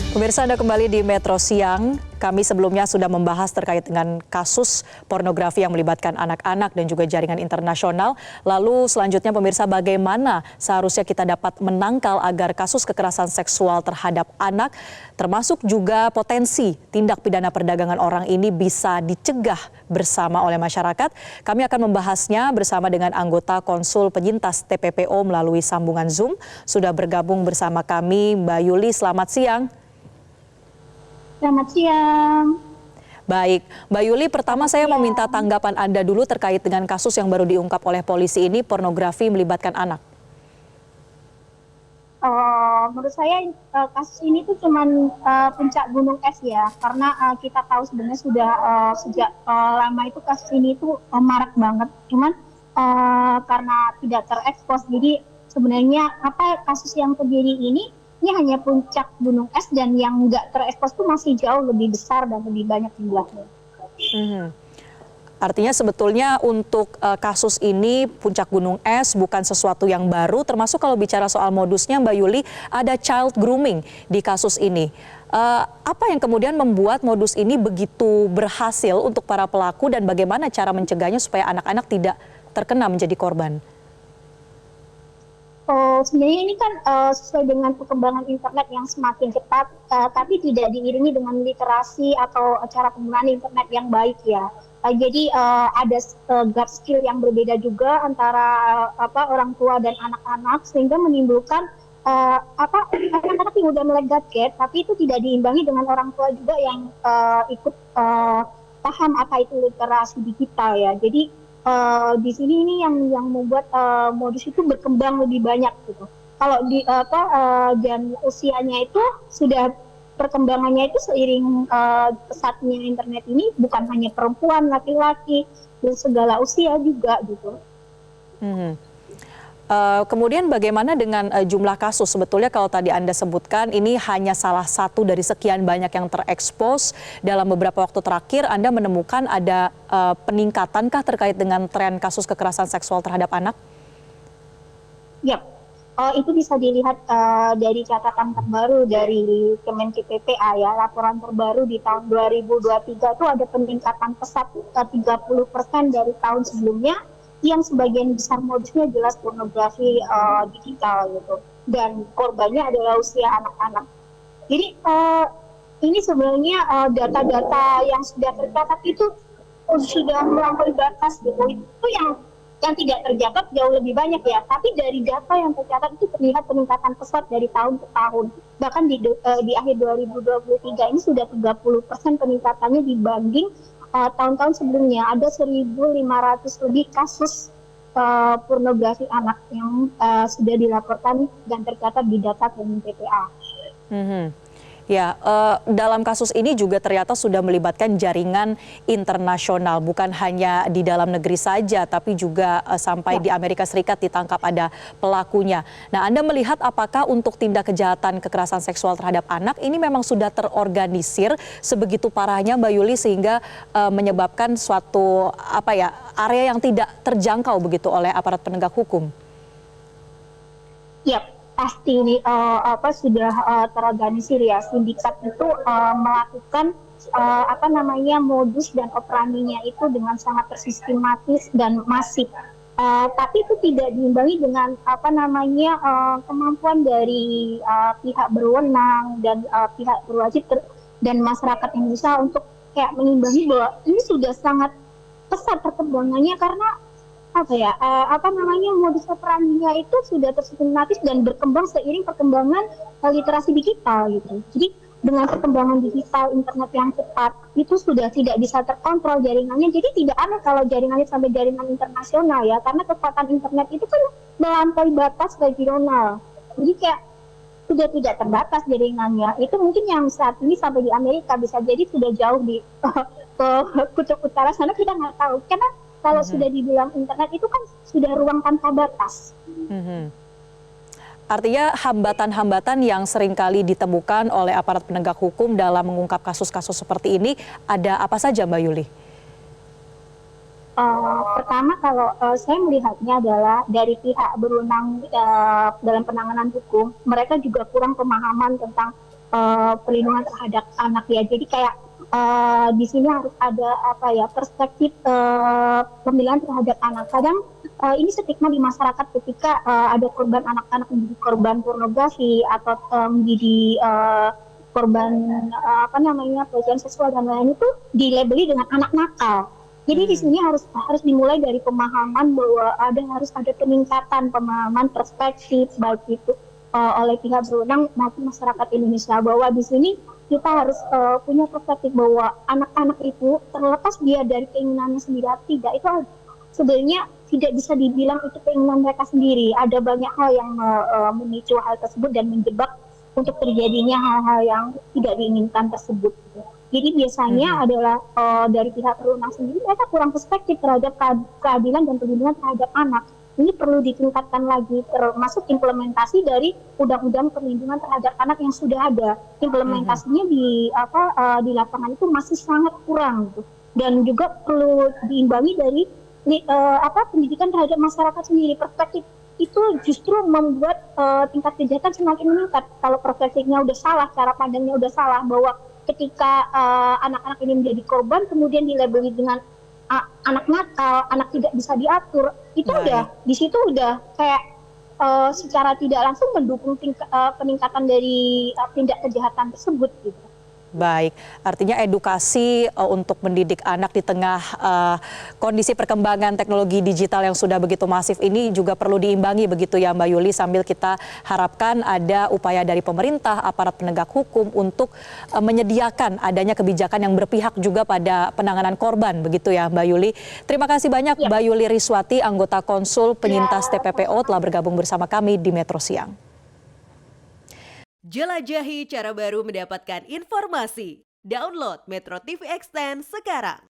Pemirsa, Anda kembali di Metro Siang. Kami sebelumnya sudah membahas terkait dengan kasus pornografi yang melibatkan anak-anak dan juga jaringan internasional. Lalu selanjutnya pemirsa, bagaimana seharusnya kita dapat menangkal agar kasus kekerasan seksual terhadap anak, termasuk juga potensi tindak pidana perdagangan orang ini bisa dicegah bersama oleh masyarakat. Kami akan membahasnya bersama dengan anggota Konsul Penyintas TPPO melalui sambungan Zoom. Sudah bergabung bersama kami Mbak Yuli, selamat siang. Selamat siang. Baik, Mbak Yuli, pertama saya mau minta tanggapan Anda dulu terkait dengan kasus yang baru diungkap oleh polisi ini, pornografi melibatkan anak. Menurut saya kasus ini tuh cuman puncak gunung es ya, karena kita tahu sebenarnya sudah sejak lama itu kasus ini tuh marak banget. Cuman karena tidak terekspos, jadi sebenarnya apa kasus yang terjadi ini hanya puncak gunung es, dan yang nggak terekspos itu masih jauh lebih besar dan lebih banyak jumlahnya. Artinya sebetulnya untuk kasus ini puncak gunung es bukan sesuatu yang baru, termasuk kalau bicara soal modusnya Mbak Yuli, ada child grooming di kasus ini. Apa yang kemudian membuat modus ini begitu berhasil untuk para pelaku dan bagaimana cara mencegahnya supaya anak-anak tidak terkena menjadi korban? Sebenarnya ini kan sesuai dengan perkembangan internet yang semakin cepat, tapi tidak diiringi dengan literasi atau cara penggunaan internet yang baik ya. Jadi ada gap skill yang berbeda juga antara orang tua dan anak-anak, sehingga menimbulkan anak-anak yang udah melek gadget, tapi itu tidak diimbangi dengan orang tua juga yang ikut paham apa itu literasi digital ya. Jadi di sini ini yang membuat modus itu berkembang lebih banyak gitu. Kalau di dan usianya itu sudah perkembangannya itu seiring pesatnya internet ini, bukan hanya perempuan, laki-laki, dan segala usia juga gitu. Kemudian bagaimana dengan jumlah kasus? Sebetulnya kalau tadi Anda sebutkan ini hanya salah satu dari sekian banyak yang terekspos. Dalam beberapa waktu terakhir Anda menemukan ada peningkatankah terkait dengan tren kasus kekerasan seksual terhadap anak? Ya, itu bisa dilihat dari catatan terbaru dari Kemenkeu-PPA ya. Laporan terbaru di tahun 2023 itu ada peningkatan pesat 30% dari tahun sebelumnya, yang sebagian besar modusnya jelas pornografi digital gitu, dan korbannya adalah usia anak-anak. Jadi ini sebenarnya data-data yang sudah tercatat itu sudah melampaui batas gitu. Itu yang tidak tercatat jauh lebih banyak ya, tapi dari data yang tercatat itu terlihat peningkatan pesat dari tahun ke tahun. Bahkan di akhir 2023 ini sudah 30% peningkatannya dibanding tahun-tahun sebelumnya. Ada 1.500 lebih kasus pornografi anak yang sudah dilaporkan dan tercatat di data Kemenkeu-PPA. Ya, dalam kasus ini juga ternyata sudah melibatkan jaringan internasional, bukan hanya di dalam negeri saja, tapi juga sampai di Amerika Serikat ditangkap ada pelakunya. Nah, Anda melihat apakah untuk tindak kejahatan kekerasan seksual terhadap anak ini memang sudah terorganisir sebegitu parahnya, Mbak Yuli, sehingga menyebabkan suatu area yang tidak terjangkau begitu oleh aparat penegak hukum? Ya, pasti sudah terorganisir ya. Sindikat itu melakukan modus dan operandinya itu dengan sangat tersistematis dan masif. Tapi itu tidak diimbangi dengan kemampuan dari pihak berwenang dan pihak berwajib dan masyarakat yang bisa untuk kayak mengimbangi bahwa ini sudah sangat pesat perkembangannya, karena modus operandinya itu sudah tersistematis dan berkembang seiring perkembangan literasi digital gitu. Jadi dengan perkembangan digital, internet yang cepat, itu sudah tidak bisa terkontrol jaringannya. Jadi tidak aneh kalau jaringannya sampai jaringan internasional ya, karena kekuatan internet itu kan melampaui batas regional. Jadi kayak sudah tidak terbatas jaringannya. Itu mungkin yang saat ini sampai di Amerika, bisa jadi sudah jauh di ke kutub utara sana, kita nggak tahu. Karena kalau sudah dibilang internet itu kan sudah ruang tanpa batas. Artinya hambatan-hambatan yang seringkali ditemukan oleh aparat penegak hukum dalam mengungkap kasus-kasus seperti ini, ada apa saja, Mbak Yuli? Pertama, kalau saya melihatnya adalah dari pihak berwenang dalam penanganan hukum, mereka juga kurang pemahaman tentang perlindungan terhadap anak ya. Jadi kayak di sini harus ada apa ya perspektif pembelaan terhadap anak. Kadang ini stigma di masyarakat ketika ada korban anak-anak menjadi korban pornografi atau menjadi korban apa namanya pelecehan seksual dan lain itu dilabeli dengan anak nakal. Jadi di sini harus dimulai dari pemahaman bahwa harus ada peningkatan pemahaman perspektif baik itu oleh pihak berwenang maupun masyarakat Indonesia bahwa di sini kita harus punya perspektif bahwa anak-anak itu terlepas dia dari keinginannya sendiri atau tidak itu sebenarnya tidak bisa dibilang itu keinginan mereka sendiri. Ada banyak hal yang memicu hal tersebut dan menjebak untuk terjadinya hal-hal yang tidak diinginkan tersebut. Jadi biasanya adalah dari pihak berwenang sendiri mereka kurang perspektif terhadap keadilan dan perlindungan terhadap anak. Ini perlu ditingkatkan lagi, termasuk implementasi dari undang-undang perlindungan terhadap anak yang sudah ada. Implementasinya di lapangan itu masih sangat kurang, gitu. Dan juga perlu diimbangi dari pendidikan terhadap masyarakat sendiri. Perspektif itu justru membuat tingkat kejahatan semakin meningkat. Kalau perspektifnya udah salah, cara pandangnya udah salah, bahwa ketika anak-anak ini menjadi korban, kemudian dilabeli dengan anak nakal, anak tidak bisa diatur, itu udah di situ udah kayak secara tidak langsung mendukung peningkatan dari tindak kejahatan tersebut gitu. Baik, artinya edukasi untuk mendidik anak di tengah kondisi perkembangan teknologi digital yang sudah begitu masif ini juga perlu diimbangi begitu ya Mbak Yuli, sambil kita harapkan ada upaya dari pemerintah, aparat penegak hukum untuk menyediakan adanya kebijakan yang berpihak juga pada penanganan korban begitu ya Mbak Yuli. Terima kasih banyak Mbak Yuli Riswati, anggota Konsul Penyintas TPPO telah bergabung bersama kami di Metro Siang. Jelajahi cara baru mendapatkan informasi. Download Metro TV Extend sekarang.